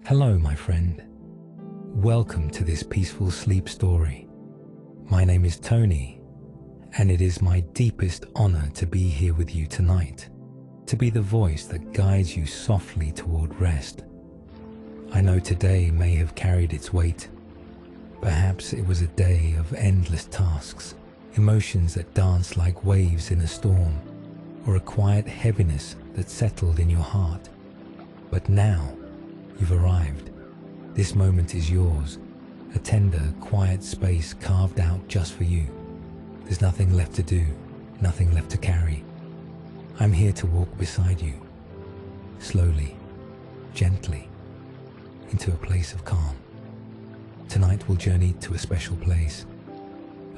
Hello, my friend. Welcome to this peaceful sleep story. My name is Tony, and it is my deepest honor to be here with you tonight, to be the voice that guides you softly toward rest. I know today may have carried its weight. Perhaps it was a day of endless tasks, emotions that danced like waves in a storm, or a quiet heaviness that settled in your heart. But now, you've arrived. This moment is yours, a tender, quiet space carved out just for you. There's nothing left to do, nothing left to carry. I'm here to walk beside you, slowly, gently, into a place of calm. Tonight we'll journey to a special place,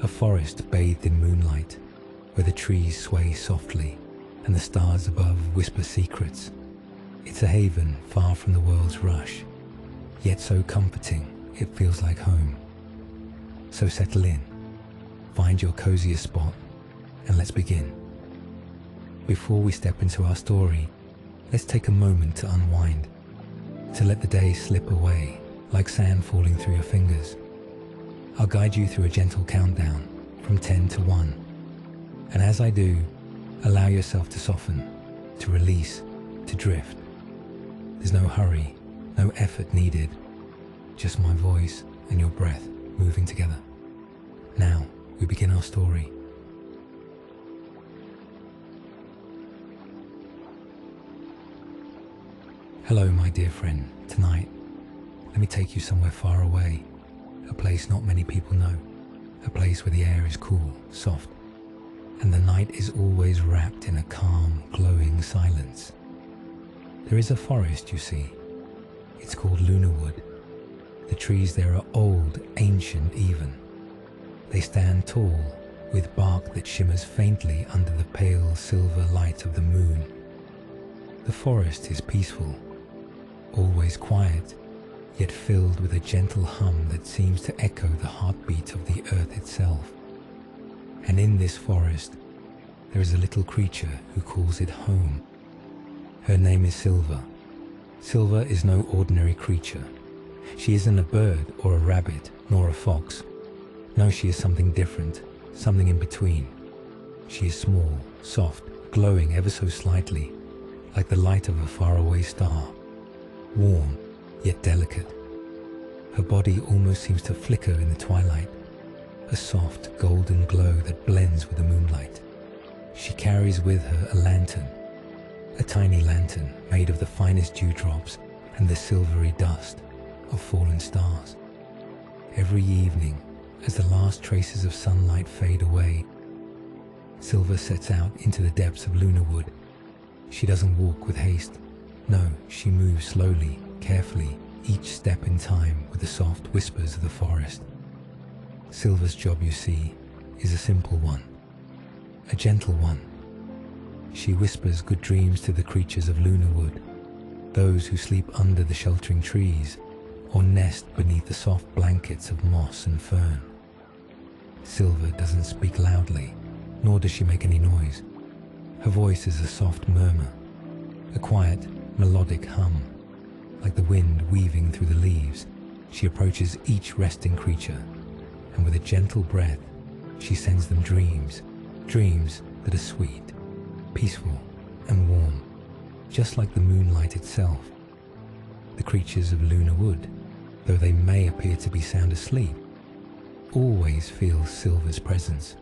a forest bathed in moonlight, where the trees sway softly and the stars above whisper secrets. It's a haven far from the world's rush, yet so comforting it feels like home. So settle in, find your coziest spot, and let's begin. Before we step into our story, let's take a moment to unwind, to let the day slip away like sand falling through your fingers. I'll guide you through a gentle countdown from 10 to 1. And as I do, allow yourself to soften, to release, to drift. There's no hurry, no effort needed, just my voice and your breath moving together. Now, we begin our story. Hello, my dear friend. Tonight, let me take you somewhere far away, a place not many people know, a place where the air is cool, soft, and the night is always wrapped in a calm, glowing silence. There is a forest, you see. It's called Lunarwood. The trees there are old, ancient even. They stand tall, with bark that shimmers faintly under the pale silver light of the moon. The forest is peaceful, always quiet, yet filled with a gentle hum that seems to echo the heartbeat of the earth itself. And in this forest, there is a little creature who calls it home. Her name is Silver. Silver is no ordinary creature. She isn't a bird or a rabbit, nor a fox. No, she is something different, something in between. She is small, soft, glowing ever so slightly, like the light of a faraway star. Warm, yet delicate. Her body almost seems to flicker in the twilight, a soft golden glow that blends with the moonlight. She carries with her a lantern, a tiny lantern made of the finest dewdrops and the silvery dust of fallen stars. Every evening, as the last traces of sunlight fade away, Silver sets out into the depths of Lunarwood. She doesn't walk with haste. No, she moves slowly, carefully, each step in time with the soft whispers of the forest. Silver's job, you see, is a simple one, a gentle one. She whispers good dreams to the creatures of Lunarwood, those who sleep under the sheltering trees or nest beneath the soft blankets of moss and fern. Silver doesn't speak loudly, nor does she make any noise. Her voice is a soft murmur, a quiet, melodic hum. Like the wind weaving through the leaves, she approaches each resting creature, and with a gentle breath, she sends them dreams, dreams that are sweet, peaceful and warm, just like the moonlight itself. The creatures of Lunarwood, though they may appear to be sound asleep, always feel Silver's presence.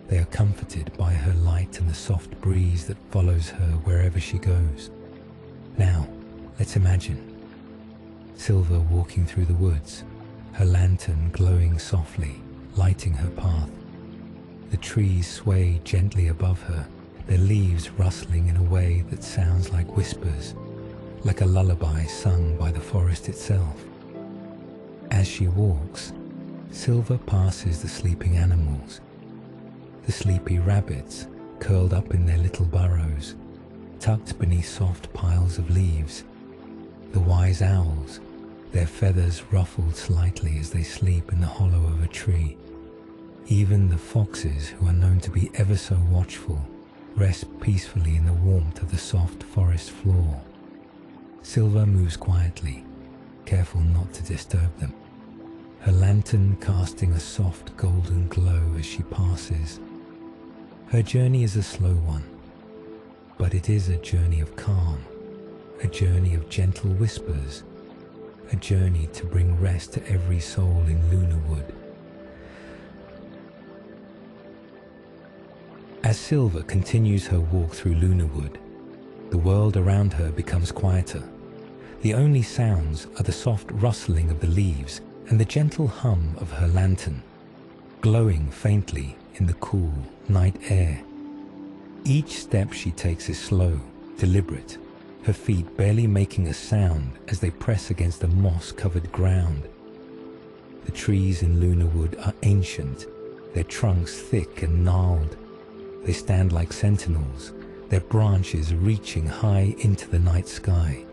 They are comforted by her light and the soft breeze that follows her wherever she goes. Now, let's imagine Silver walking through the woods, her lantern glowing softly, lighting her path. The trees sway gently above her, their leaves rustling in a way that sounds like whispers, like a lullaby sung by the forest itself. As she walks, Silver passes the sleeping animals, the sleepy rabbits curled up in their little burrows, tucked beneath soft piles of leaves, the wise owls, their feathers ruffled slightly as they sleep in the hollow of a tree. Even the foxes, who are known to be ever so watchful, rest peacefully in the warmth of the soft forest floor. Silver moves quietly, careful not to disturb them, her lantern casting a soft golden glow as she passes. Her journey is a slow one, but it is a journey of calm, a journey of gentle whispers, a journey to bring rest to every soul in Lunarwood. As Silver continues her walk through Lunarwood, the world around her becomes quieter. The only sounds are the soft rustling of the leaves and the gentle hum of her lantern, glowing faintly in the cool night air. Each step she takes is slow, deliberate, her feet barely making a sound as they press against the moss-covered ground. The trees in Lunarwood are ancient, their trunks thick and gnarled. They stand like sentinels, their branches reaching high into the night sky.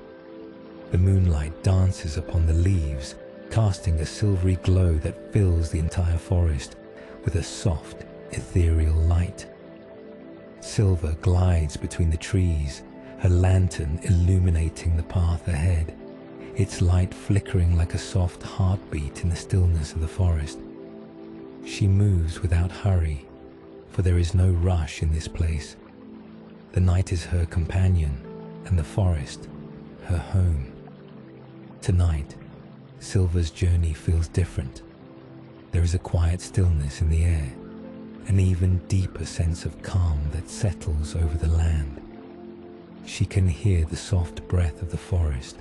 The moonlight dances upon the leaves, casting a silvery glow that fills the entire forest with a soft, ethereal light. Silver glides between the trees, her lantern illuminating the path ahead, its light flickering like a soft heartbeat in the stillness of the forest. She moves without hurry, for there is no rush in this place. The night is her companion, and the forest, her home. Tonight, Silver's journey feels different. There is a quiet stillness in the air, an even deeper sense of calm that settles over the land. She can hear the soft breath of the forest,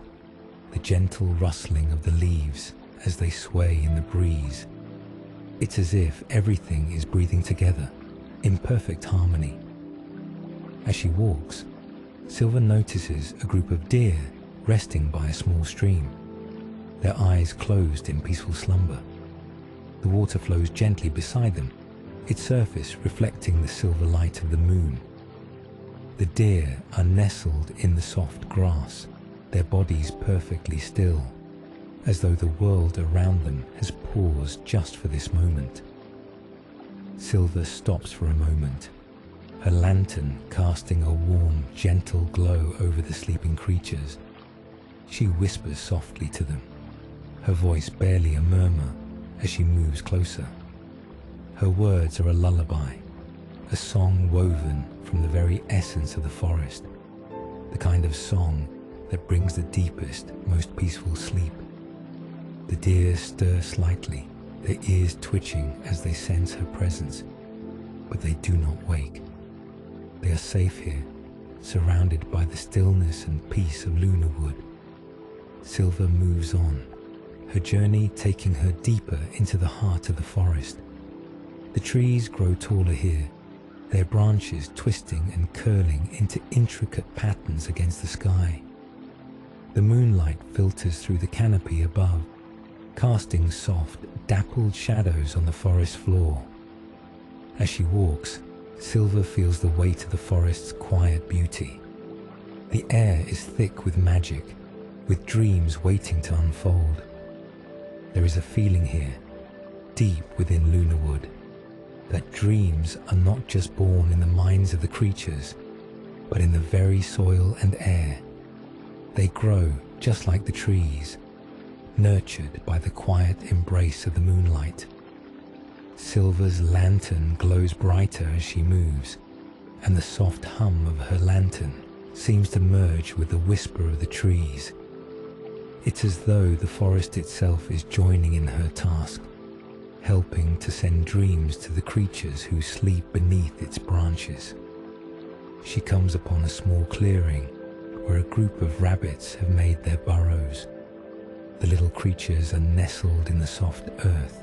the gentle rustling of the leaves as they sway in the breeze. It's as if everything is breathing together, in perfect harmony. As she walks, Silver notices a group of deer resting by a small stream, their eyes closed in peaceful slumber. The water flows gently beside them, its surface reflecting the silver light of the moon. The deer are nestled in the soft grass, their bodies perfectly still, as though the world around them has paused just for this moment. Silver stops for a moment, her lantern casting a warm, gentle glow over the sleeping creatures. She whispers softly to them, her voice barely a murmur as she moves closer. Her words are a lullaby, a song woven from the very essence of the forest, the kind of song that brings the deepest, most peaceful sleep. The deer stir slightly, their ears twitching as they sense her presence, but they do not wake. They are safe here, surrounded by the stillness and peace of Lunarwood. Silver moves on, her journey taking her deeper into the heart of the forest. The trees grow taller here, their branches twisting and curling into intricate patterns against the sky. The moonlight filters through the canopy above, casting soft, dappled shadows on the forest floor. As she walks, Silver feels the weight of the forest's quiet beauty. The air is thick with magic, with dreams waiting to unfold. There is a feeling here, deep within Lunarwood, that dreams are not just born in the minds of the creatures, but in the very soil and air. They grow just like the trees, nurtured by the quiet embrace of the moonlight. Silver's lantern glows brighter as she moves, and the soft hum of her lantern seems to merge with the whisper of the trees. It's as though the forest itself is joining in her task, helping to send dreams to the creatures who sleep beneath its branches. She comes upon a small clearing where a group of rabbits have made their burrows. The little creatures are nestled in the soft earth,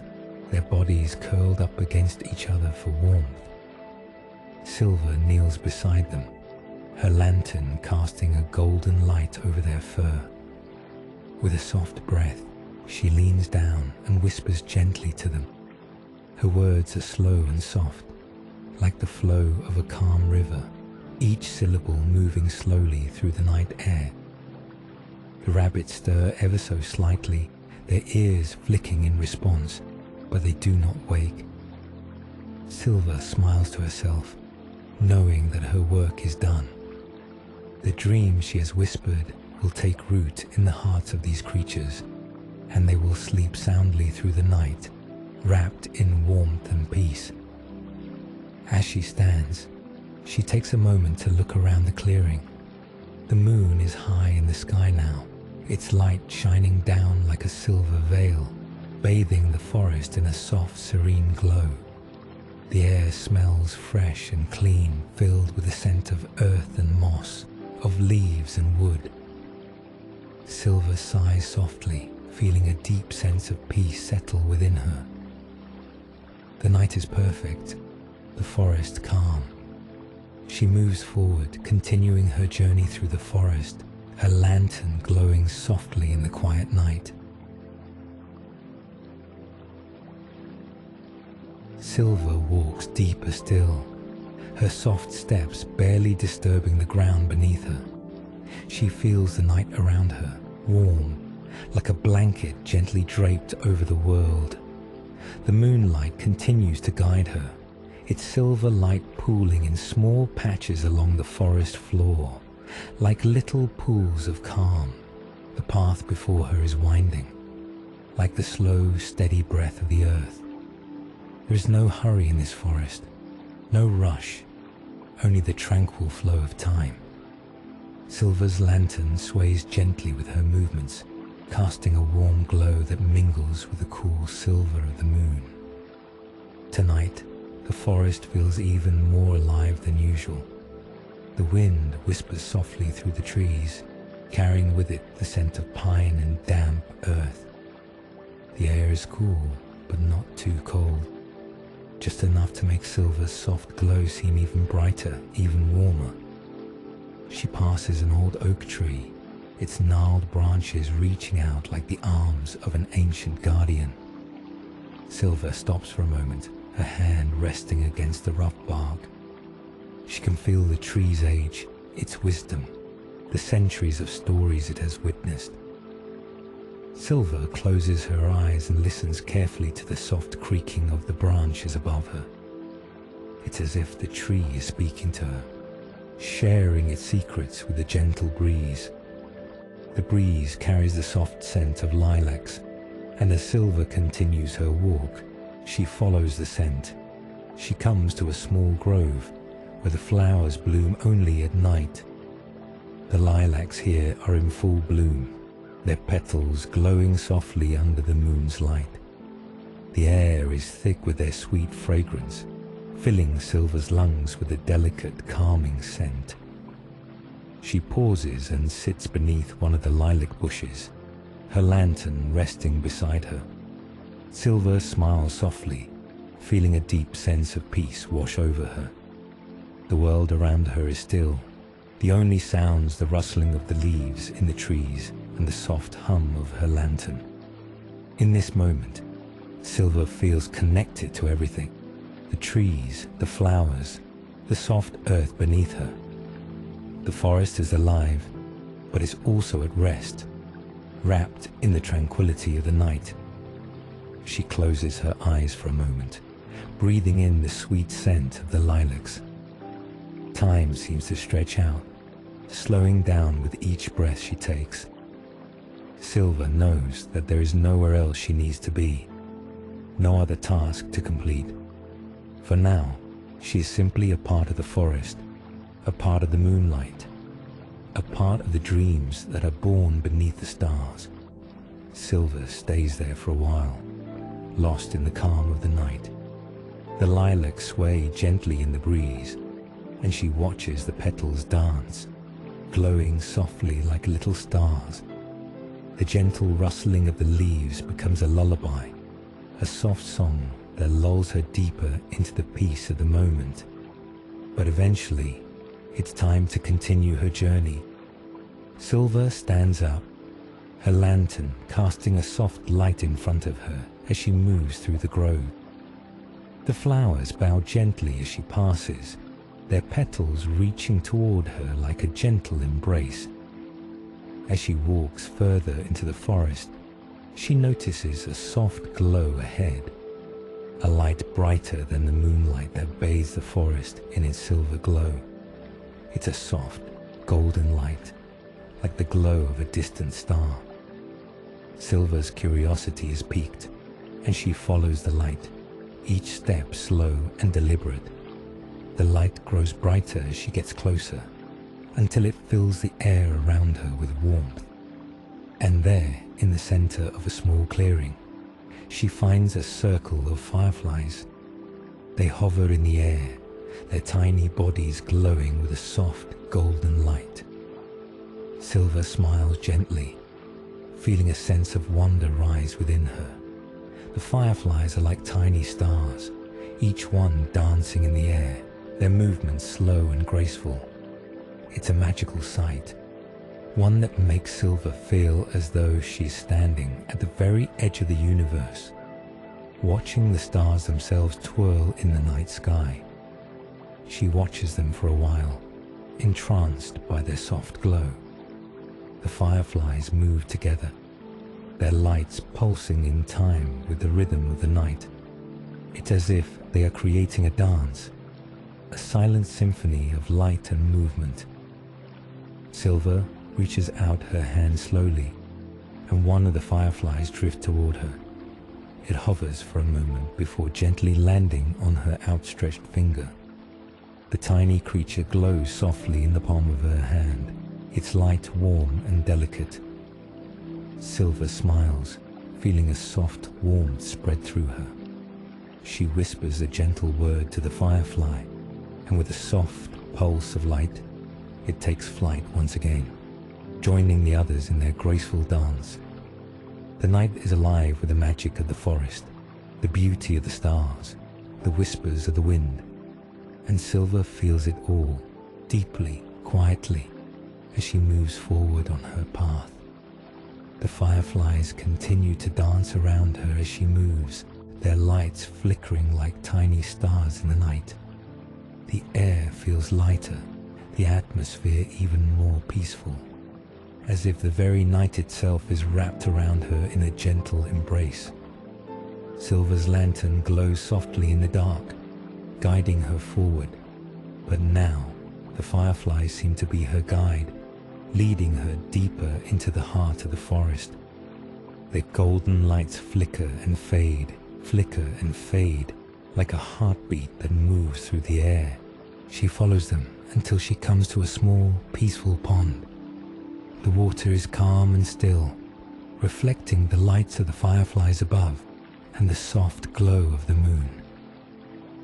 their bodies curled up against each other for warmth. Silver kneels beside them, her lantern casting a golden light over their fur. With a soft breath, she leans down and whispers gently to them. Her words are slow and soft, like the flow of a calm river, each syllable moving slowly through the night air. The rabbits stir ever so slightly, their ears flicking in response, but they do not wake. Silver smiles to herself, knowing that her work is done. The dream she has whispered will take root in the hearts of these creatures, and they will sleep soundly through the night, wrapped in warmth and peace. As she stands, she takes a moment to look around the clearing. The moon is high in the sky now, its light shining down like a silver veil, bathing the forest in a soft, serene glow. The air smells fresh and clean, filled with the scent of earth and moss, of leaves and wood. Silver sighs softly, feeling a deep sense of peace settle within her. The night is perfect, the forest calm. She moves forward, continuing her journey through the forest, her lantern glowing softly in the quiet night. Silver walks deeper still, her soft steps barely disturbing the ground beneath her. She feels the night around her, warm, like a blanket gently draped over the world. The moonlight continues to guide her, its silver light pooling in small patches along the forest floor, like little pools of calm. The path before her is winding, like the slow, steady breath of the earth. There is no hurry in this forest, no rush, only the tranquil flow of time. Silver's lantern sways gently with her movements, casting a warm glow that mingles with the cool silver of the moon. Tonight, the forest feels even more alive than usual. The wind whispers softly through the trees, carrying with it the scent of pine and damp earth. The air is cool, but not too cold, just enough to make Silver's soft glow seem even brighter, even warmer. She passes an old oak tree, its gnarled branches reaching out like the arms of an ancient guardian. Silver stops for a moment, her hand resting against the rough bark. She can feel the tree's age, its wisdom, the centuries of stories it has witnessed. Silver closes her eyes and listens carefully to the soft creaking of the branches above her. It's as if the tree is speaking to her, sharing its secrets with the gentle breeze. The breeze carries the soft scent of lilacs, and as Silver continues her walk, she follows the scent. She comes to a small grove where the flowers bloom only at night. The lilacs here are in full bloom, their petals glowing softly under the moon's light. The air is thick with their sweet fragrance, filling Silver's lungs with a delicate, calming scent. She pauses and sits beneath one of the lilac bushes, her lantern resting beside her. Silver smiles softly, feeling a deep sense of peace wash over her. The world around her is still, the only sounds the rustling of the leaves in the trees and the soft hum of her lantern. In this moment, Silver feels connected to everything, the trees, the flowers, the soft earth beneath her. The forest is alive, but is also at rest, wrapped in the tranquility of the night. She closes her eyes for a moment, breathing in the sweet scent of the lilacs. Time seems to stretch out, slowing down with each breath she takes. Silver knows that there is nowhere else she needs to be, no other task to complete. For now, she is simply a part of the forest, a part of the moonlight, a part of the dreams that are born beneath the stars. Silver stays there for a while, lost in the calm of the night. The lilacs sway gently in the breeze, and she watches the petals dance, glowing softly like little stars. The gentle rustling of the leaves becomes a lullaby, a soft song that lulls her deeper into the peace of the moment. But eventually, it's time to continue her journey. Silver stands up, her lantern casting a soft light in front of her as she moves through the grove. The flowers bow gently as she passes, their petals reaching toward her like a gentle embrace. As she walks further into the forest, she notices a soft glow ahead, a light brighter than the moonlight that bathes the forest in its silver glow. It's a soft, golden light, like the glow of a distant star. Silver's curiosity is piqued, and she follows the light, each step slow and deliberate. The light grows brighter as she gets closer, until it fills the air around her with warmth. And there, in the center of a small clearing, she finds a circle of fireflies. They hover in the air, their tiny bodies glowing with a soft golden light. Silver smiles gently, feeling a sense of wonder rise within her. The fireflies are like tiny stars, each one dancing in the air, their movements slow and graceful. It's a magical sight, one that makes Silver feel as though she's standing at the very edge of the universe, watching the stars themselves twirl in the night sky. She watches them for a while, entranced by their soft glow. The fireflies move together, their lights pulsing in time with the rhythm of the night. It's as if they are creating a dance, a silent symphony of light and movement. Silver reaches out her hand slowly, and one of the fireflies drifts toward her. It hovers for a moment before gently landing on her outstretched finger. The tiny creature glows softly in the palm of her hand, its light warm and delicate. Silver smiles, feeling a soft warmth spread through her. She whispers a gentle word to the firefly, and with a soft pulse of light, it takes flight once again, joining the others in their graceful dance. The night is alive with the magic of the forest, the beauty of the stars, the whispers of the wind, and Silver feels it all, deeply, quietly, as she moves forward on her path. The fireflies continue to dance around her as she moves, their lights flickering like tiny stars in the night. The air feels lighter, the atmosphere even more peaceful, as if the very night itself is wrapped around her in a gentle embrace. Silver's lantern glows softly in the dark, guiding her forward, but now the fireflies seem to be her guide, leading her deeper into the heart of the forest. Their golden lights flicker and fade, like a heartbeat that moves through the air. She follows them until she comes to a small, peaceful pond. The water is calm and still, reflecting the lights of the fireflies above and the soft glow of the moon.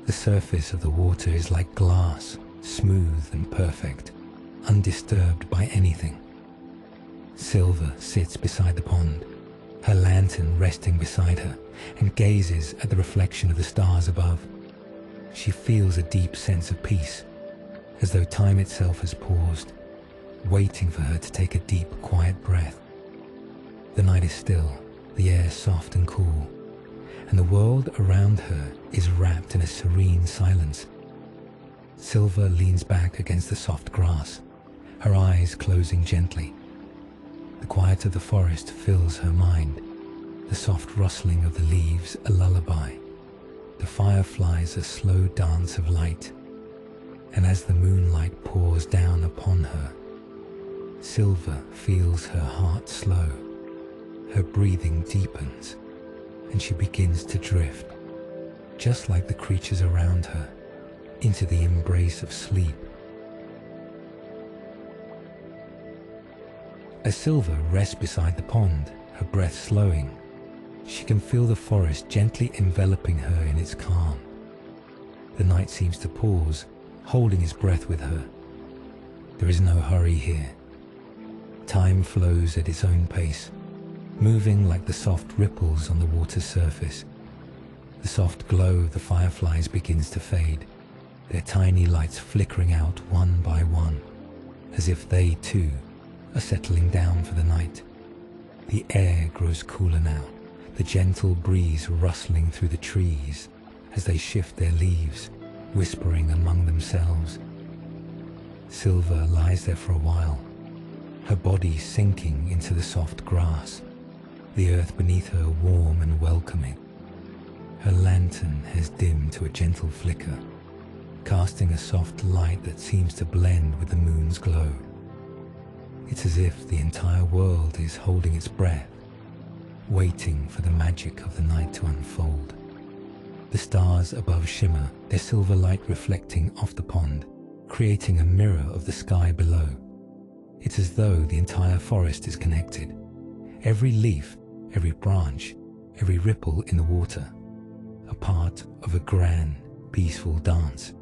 The surface of the water is like glass, smooth and perfect, undisturbed by anything. Silver sits beside the pond, her lantern resting beside her, and gazes at the reflection of the stars above. She feels a deep sense of peace, as though time itself has paused, waiting for her to take a deep, quiet breath. The night is still, the air soft and cool, and the world around her is wrapped in a serene silence. Silver leans back against the soft grass, her eyes closing gently. The quiet of the forest fills her mind, the soft rustling of the leaves a lullaby, the fireflies a slow dance of light, and as the moonlight pours down upon her, Silver feels her heart slow, her breathing deepens, and she begins to drift, just like the creatures around her, into the embrace of sleep. As Silver rests beside the pond, her breath slowing, she can feel the forest gently enveloping her in its calm. The night seems to pause, holding its breath with her. There is no hurry here. Time flows at its own pace, moving like the soft ripples on the water's surface. The soft glow of the fireflies begins to fade, their tiny lights flickering out one by one, as if they too are settling down for the night. The air grows cooler now, the gentle breeze rustling through the trees as they shift their leaves, whispering among themselves. Silver lies there for a while, her body sinking into the soft grass, the earth beneath her warm and welcoming. Her lantern has dimmed to a gentle flicker, casting a soft light that seems to blend with the moon's glow. It's as if the entire world is holding its breath, waiting for the magic of the night to unfold. The stars above shimmer, their silver light reflecting off the pond, creating a mirror of the sky below. It's as though the entire forest is connected. Every leaf, every branch, every ripple in the water, a part of a grand, peaceful dance.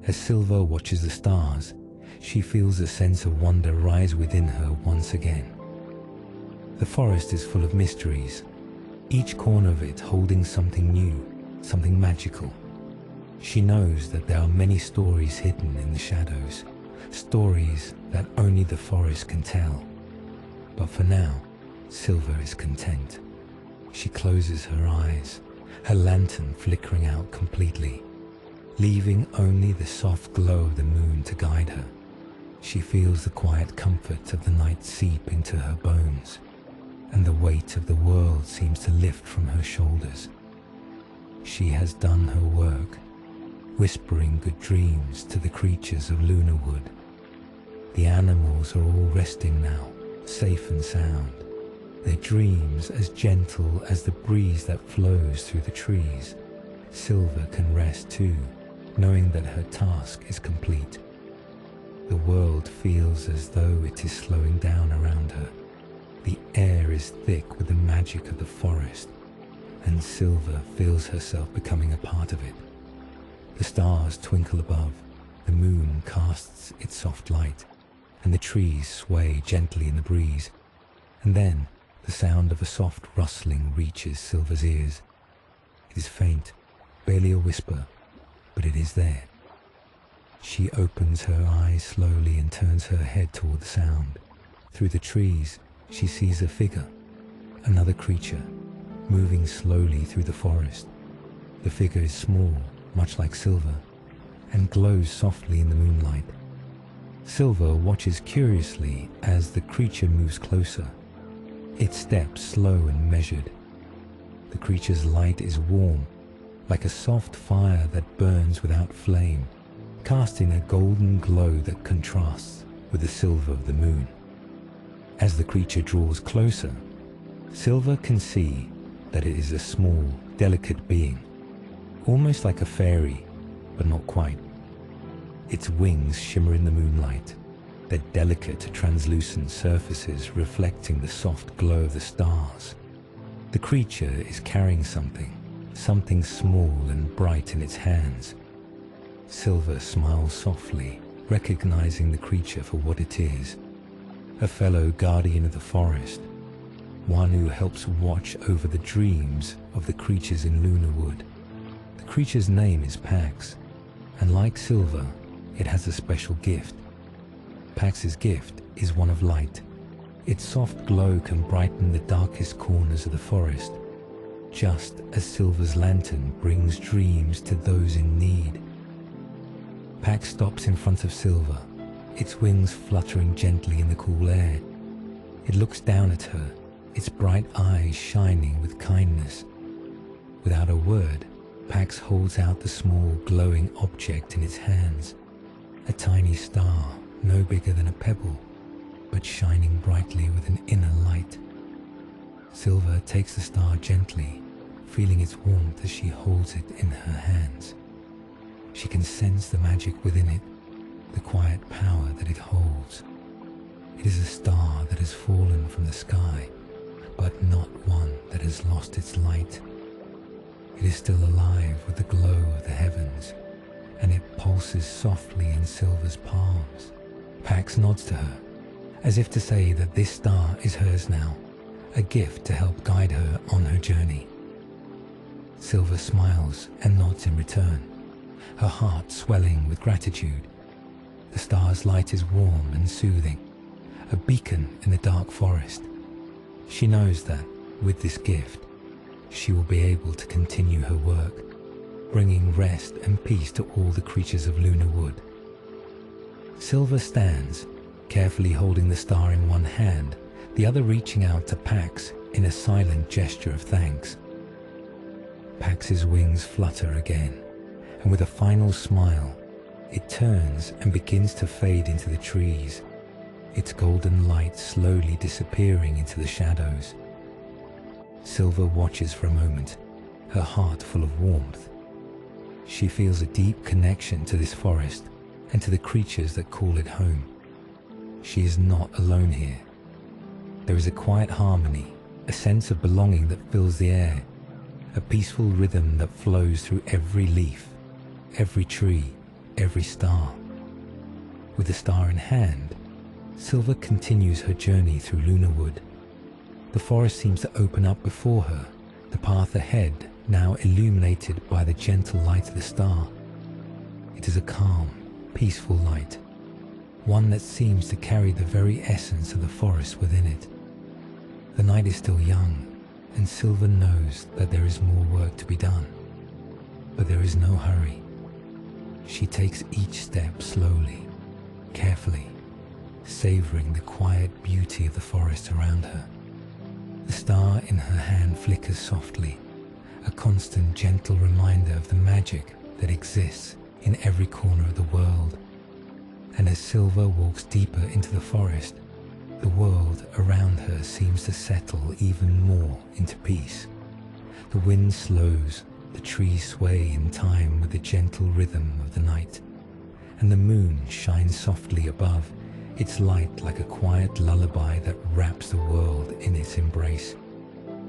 As Silver watches the stars, she feels a sense of wonder rise within her once again. The forest is full of mysteries, each corner of it holding something new, something magical. She knows that there are many stories hidden in the shadows, stories that only the forest can tell. But for now, Silver is content. She closes her eyes, her lantern flickering out completely, leaving only the soft glow of the moon to guide her. She feels the quiet comfort of the night seep into her bones, and the weight of the world seems to lift from her shoulders. She has done her work, whispering good dreams to the creatures of Lunarwood. The animals are all resting now, safe and sound, their dreams as gentle as the breeze that flows through the trees. Silver can rest too, knowing that her task is complete. The world feels as though it is slowing down around her. The air is thick with the magic of the forest, and Silver feels herself becoming a part of it. The stars twinkle above, the moon casts its soft light, and the trees sway gently in the breeze. And then the sound of a soft rustling reaches Silver's ears. It is faint, barely a whisper, but it is there. She opens her eyes slowly and turns her head toward the sound. Through the trees, she sees a figure, another creature, moving slowly through the forest. The figure is small, much like Silver, and glows softly in the moonlight. Silver watches curiously as the creature moves closer, its steps slow and measured. The creature's light is warm, like a soft fire that burns without flame, casting a golden glow that contrasts with the silver of the moon. As the creature draws closer, Silver can see that it is a small, delicate being, almost like a fairy, but not quite. Its wings shimmer in the moonlight, their delicate, translucent surfaces reflecting the soft glow of the stars. The creature is carrying something small and bright in its hands. Silver smiles softly, recognizing the creature for what it is, a fellow guardian of the forest, one who helps watch over the dreams of the creatures in Lunarwood. The creature's name is Pax, and like Silver, it has a special gift. Pax's gift is one of light. Its soft glow can brighten the darkest corners of the forest, just as Silver's lantern brings dreams to those in need. Pax stops in front of Silver, its wings fluttering gently in the cool air. It looks down at her, its bright eyes shining with kindness. Without a word, Pax holds out the small glowing object in its hands, a tiny star, no bigger than a pebble, but shining brightly with an inner light. Silver takes the star gently, feeling its warmth as she holds it in her hands. She can sense the magic within it, the quiet power that it holds. It is a star that has fallen from the sky, but not one that has lost its light. It is still alive with the glow of the heavens, and it pulses softly in Silver's palms. Pax nods to her, as if to say that this star is hers now, a gift to help guide her on her journey. Silver smiles and nods in return, her heart swelling with gratitude. The star's light is warm and soothing, a beacon in the dark forest. She knows that, with this gift, she will be able to continue her work, bringing rest and peace to all the creatures of Lunarwood. Silver stands, carefully holding the star in one hand, the other reaching out to Pax in a silent gesture of thanks. Pax's wings flutter again, and with a final smile, it turns and begins to fade into the trees, its golden light slowly disappearing into the shadows. Silver watches for a moment, her heart full of warmth. She feels a deep connection to this forest and to the creatures that call it home. She is not alone here. There is a quiet harmony, a sense of belonging that fills the air, a peaceful rhythm that flows through every leaf, every tree, every star. With the star in hand, Silver continues her journey through Lunarwood. The forest seems to open up before her, the path ahead now illuminated by the gentle light of the star. It is a calm, peaceful light, one that seems to carry the very essence of the forest within it. The night is still young, and Silver knows that there is more work to be done. But there is no hurry. She takes each step slowly, carefully, savoring the quiet beauty of the forest around her. The star in her hand flickers softly, a constant gentle reminder of the magic that exists in every corner of the world. And as Silver walks deeper into the forest, the world around her seems to settle even more into peace. The wind slows, the trees sway in time with the gentle rhythm of the night, and the moon shines softly above, its light like a quiet lullaby that wraps the world in its embrace.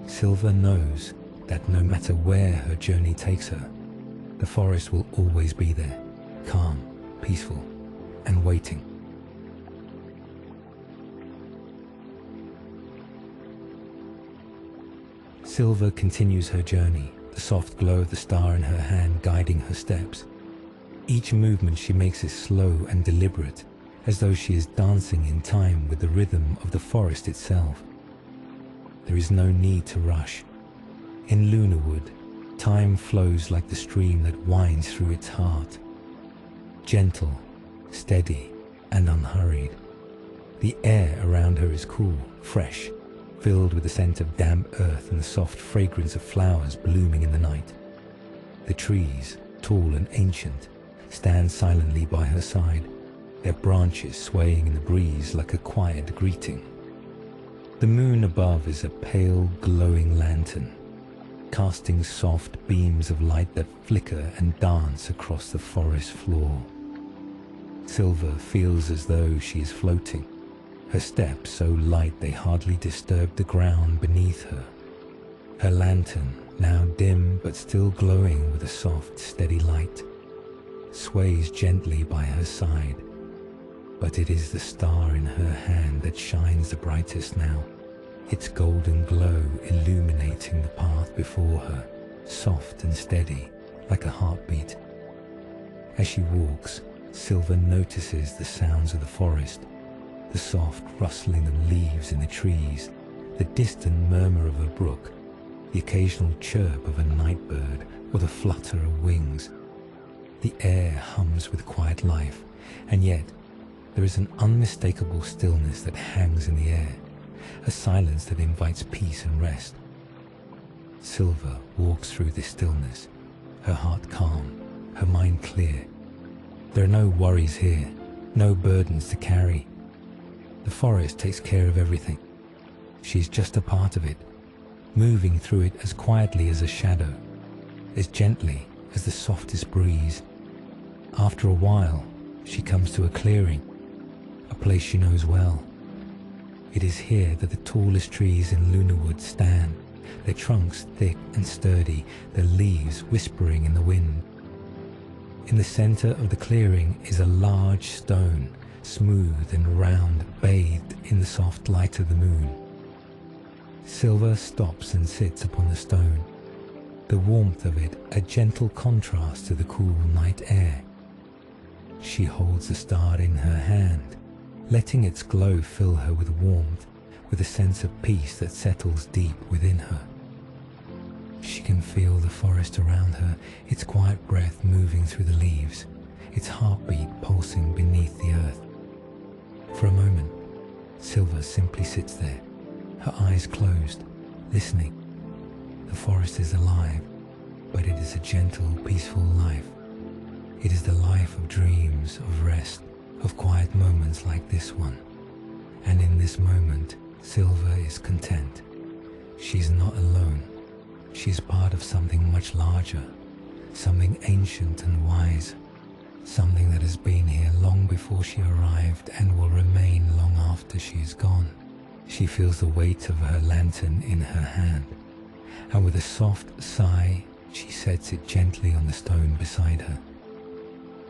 Silver knows that no matter where her journey takes her, the forest will always be there, calm, peaceful, and waiting. Silver continues her journey, the soft glow of the star in her hand guiding her steps. Each movement she makes is slow and deliberate, as though she is dancing in time with the rhythm of the forest itself. There is no need to rush. In Lunarwood, time flows like the stream that winds through its heart. Gentle, steady, and unhurried. The air around her is cool, fresh, filled with the scent of damp earth and the soft fragrance of flowers blooming in the night. The trees, tall and ancient, stand silently by her side, their branches swaying in the breeze like a quiet greeting. The moon above is a pale, glowing lantern, casting soft beams of light that flicker and dance across the forest floor. Silver feels as though she is floating, her steps so light they hardly disturb the ground beneath her. Her lantern, now dim but still glowing with a soft, steady light, sways gently by her side. But it is the star in her hand that shines the brightest now, its golden glow illuminating the path before her, soft and steady, like a heartbeat. As she walks, Silver notices the sounds of the forest, the soft rustling of leaves in the trees, the distant murmur of a brook, the occasional chirp of a night bird, or the flutter of wings. The air hums with quiet life, and yet there is an unmistakable stillness that hangs in the air, a silence that invites peace and rest. Silver walks through this stillness, her heart calm, her mind clear. There are no worries here, no burdens to carry. The forest takes care of everything. She is just a part of it, moving through it as quietly as a shadow, as gently as the softest breeze. After a while, she comes to a clearing, a place she knows well. It is here that the tallest trees in Lunarwood stand, their trunks thick and sturdy, their leaves whispering in the wind. In the center of the clearing is a large stone, smooth and round, bathed in the soft light of the moon. Silver stops and sits upon the stone, the warmth of it a gentle contrast to the cool night air. She holds the star in her hand, letting its glow fill her with warmth, with a sense of peace that settles deep within her. She can feel the forest around her, its quiet breath moving through the leaves, its heartbeat pulsing beneath the earth. For a moment, Silver simply sits there, her eyes closed, listening. The forest is alive, but it is a gentle, peaceful life. It is the life of dreams, of rest, of quiet moments like this one. And in this moment, Silver is content. She's not alone. She's part of something much larger, something ancient and wise, something that has been here long before she arrived and will remain long after she is gone. She feels the weight of her lantern in her hand, and with a soft sigh, she sets it gently on the stone beside her.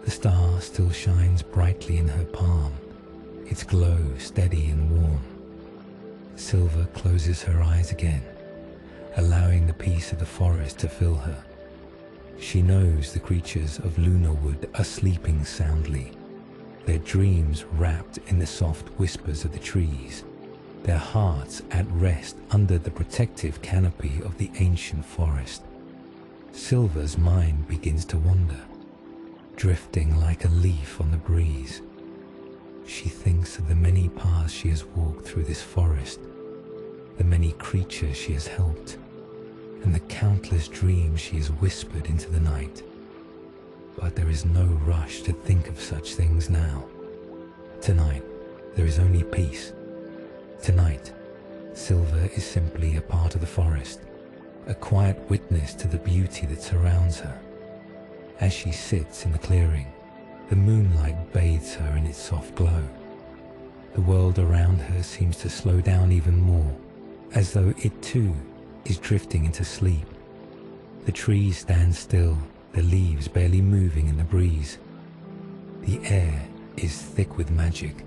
The star still shines brightly in her palm, its glow steady and warm. Silver closes her eyes again, allowing the peace of the forest to fill her. She knows the creatures of Lunarwood are sleeping soundly, their dreams wrapped in the soft whispers of the trees, their hearts at rest under the protective canopy of the ancient forest. Silver's mind begins to wander, drifting like a leaf on the breeze. She thinks of the many paths she has walked through this forest, the many creatures she has helped, and the countless dreams she has whispered into the night. But there is no rush to think of such things now. Tonight, there is only peace. Tonight, Silver is simply a part of the forest, a quiet witness to the beauty that surrounds her. As she sits in the clearing, the moonlight bathes her in its soft glow. The world around her seems to slow down even more, as though it too is drifting into sleep. The trees stand still, the leaves barely moving in the breeze. The air is thick with magic,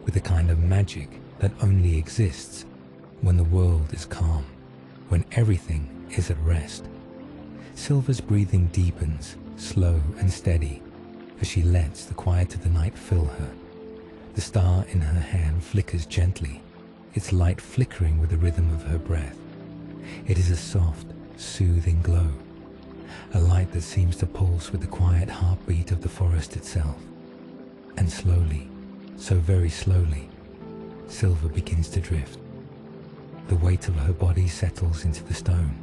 with the kind of magic that only exists when the world is calm, when everything is at rest. Silver's breathing deepens, slow and steady, as she lets the quiet of the night fill her. The star in her hand flickers gently, its light flickering with the rhythm of her breath. It is a soft, soothing glow, a light that seems to pulse with the quiet heartbeat of the forest itself. And slowly, so very slowly, Silver begins to drift. The weight of her body settles into the stone,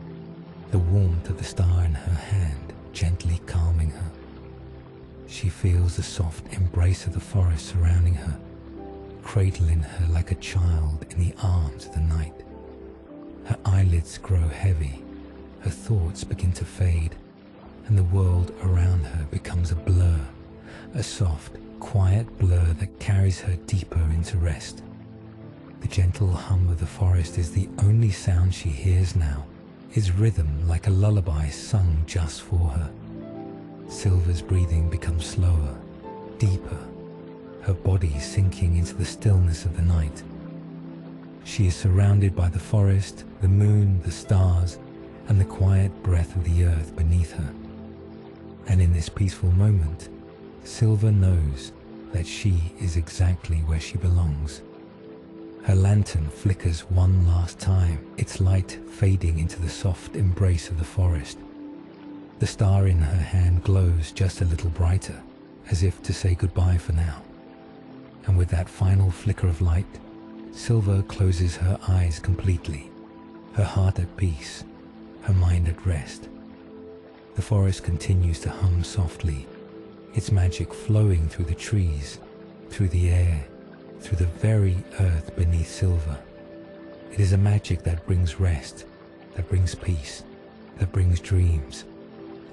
the warmth of the star in her hand gently calming her. She feels the soft embrace of the forest surrounding her, cradling her like a child in the arms of the night. Her eyelids grow heavy, her thoughts begin to fade, and the world around her becomes a blur, a soft, quiet blur that carries her deeper into rest. The gentle hum of the forest is the only sound she hears now, its rhythm like a lullaby sung just for her. Silver's breathing becomes slower, deeper, her body sinking into the stillness of the night. She is surrounded by the forest, the moon, the stars, and the quiet breath of the earth beneath her. And in this peaceful moment, Silver knows that she is exactly where she belongs. Her lantern flickers one last time, its light fading into the soft embrace of the forest. The star in her hand glows just a little brighter, as if to say goodbye for now. And with that final flicker of light, Silver closes her eyes completely, her heart at peace, her mind at rest. The forest continues to hum softly, its magic flowing through the trees, through the air, through the very earth beneath Silver. It is a magic that brings rest, that brings peace, that brings dreams.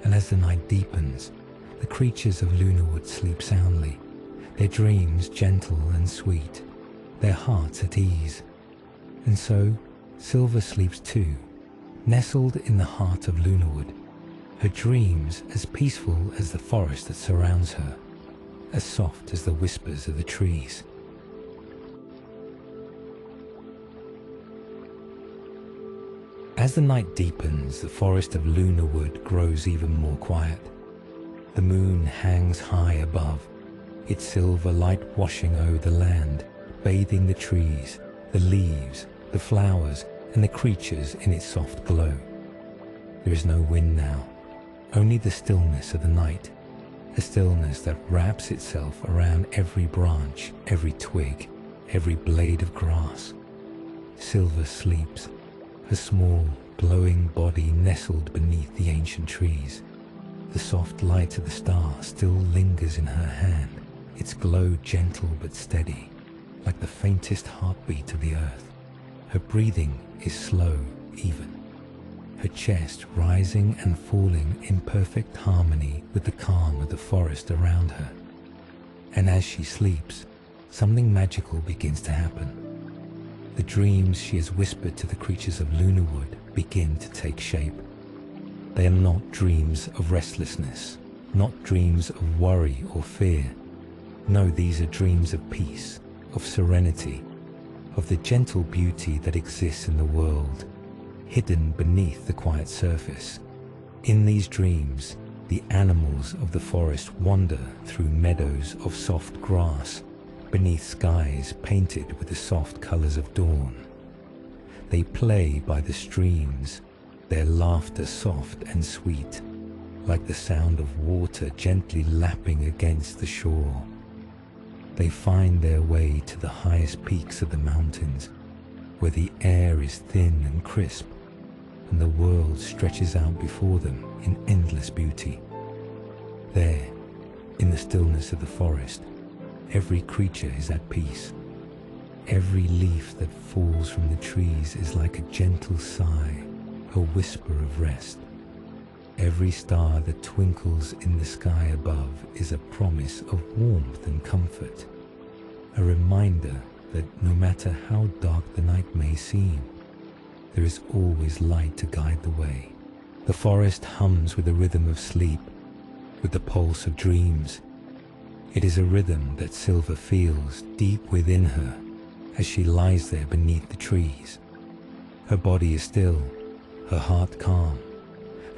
And as the night deepens, the creatures of Lunarwood sleep soundly, their dreams gentle and sweet, their hearts at ease. And so Silver sleeps too, nestled in the heart of Lunarwood, her dreams as peaceful as the forest that surrounds her, as soft as the whispers of the trees. As the night deepens, the forest of Lunarwood grows even more quiet. The moon hangs high above, its silver light washing over the land, bathing the trees, the leaves, the flowers, and the creatures in its soft glow. There is no wind now, only the stillness of the night, a stillness that wraps itself around every branch, every twig, every blade of grass. Silver sleeps, her small, glowing body nestled beneath the ancient trees. The soft light of the star still lingers in her hand, its glow gentle but steady, like the faintest heartbeat of the earth. Her breathing is slow even, her chest rising and falling in perfect harmony with the calm of the forest around her. And as she sleeps, something magical begins to happen. The dreams she has whispered to the creatures of Lunarwood begin to take shape. They are not dreams of restlessness, not dreams of worry or fear. No, these are dreams of peace, of serenity, of the gentle beauty that exists in the world, hidden beneath the quiet surface. In these dreams, the animals of the forest wander through meadows of soft grass, beneath skies painted with the soft colors of dawn. They play by the streams, their laughter soft and sweet, like the sound of water gently lapping against the shore. They find their way to the highest peaks of the mountains, where the air is thin and crisp, and the world stretches out before them in endless beauty. There, in the stillness of the forest, every creature is at peace. Every leaf that falls from the trees is like a gentle sigh, a whisper of rest. Every star that twinkles in the sky above is a promise of warmth and comfort, a reminder that no matter how dark the night may seem, there is always light to guide the way. The forest hums with the rhythm of sleep, with the pulse of dreams. It is a rhythm that Silver feels deep within her as she lies there beneath the trees. Her body is still, her heart calm,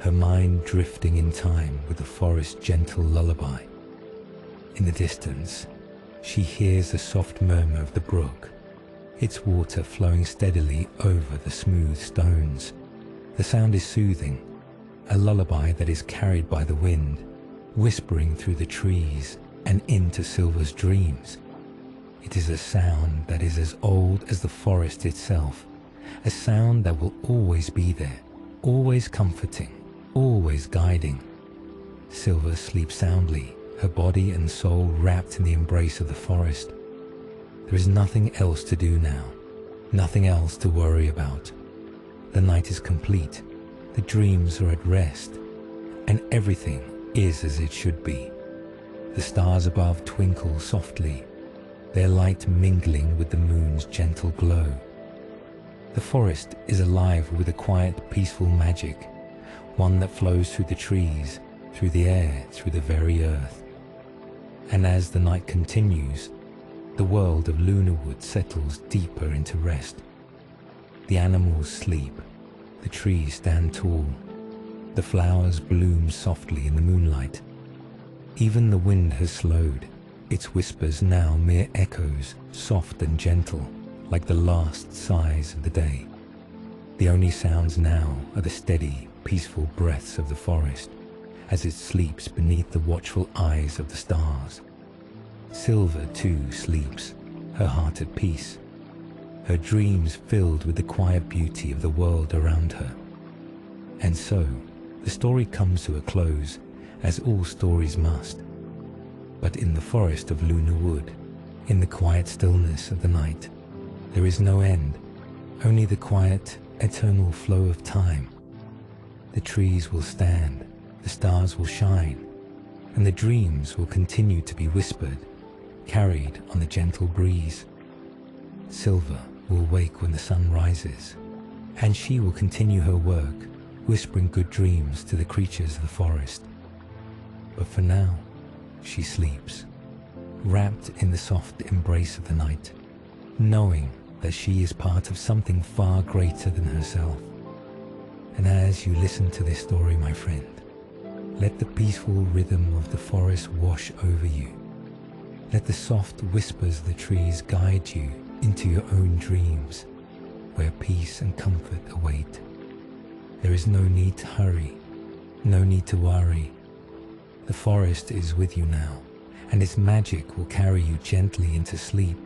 her mind drifting in time with the forest's gentle lullaby. In the distance, she hears the soft murmur of the brook, its water flowing steadily over the smooth stones. The sound is soothing, a lullaby that is carried by the wind, whispering through the trees and into Silver's dreams. It is a sound that is as old as the forest itself, a sound that will always be there, always comforting, always guiding. Silver sleeps soundly, her body and soul wrapped in the embrace of the forest. There is nothing else to do now, nothing else to worry about. The night is complete, the dreams are at rest, and everything is as it should be. The stars above twinkle softly, their light mingling with the moon's gentle glow. The forest is alive with a quiet, peaceful magic, one that flows through the trees, through the air, through the very earth. And as the night continues, the world of Lunarwood settles deeper into rest. The animals sleep, the trees stand tall, the flowers bloom softly in the moonlight. Even the wind has slowed, its whispers now mere echoes, soft and gentle, like the last sighs of the day. The only sounds now are the steady, peaceful breaths of the forest, as it sleeps beneath the watchful eyes of the stars. Silver, too, sleeps, her heart at peace, her dreams filled with the quiet beauty of the world around her. And so, the story comes to a close, as all stories must. But in the forest of Lunarwood, in the quiet stillness of the night, there is no end, only the quiet, eternal flow of time. The trees will stand, the stars will shine, and the dreams will continue to be whispered, carried on the gentle breeze. Silver will wake when the sun rises, and she will continue her work, whispering good dreams to the creatures of the forest. But for now, she sleeps, wrapped in the soft embrace of the night, knowing that she is part of something far greater than herself. And as you listen to this story, my friend, let the peaceful rhythm of the forest wash over you. Let the soft whispers of the trees guide you into your own dreams, where peace and comfort await. There is no need to hurry, no need to worry. The forest is with you now, and its magic will carry you gently into sleep.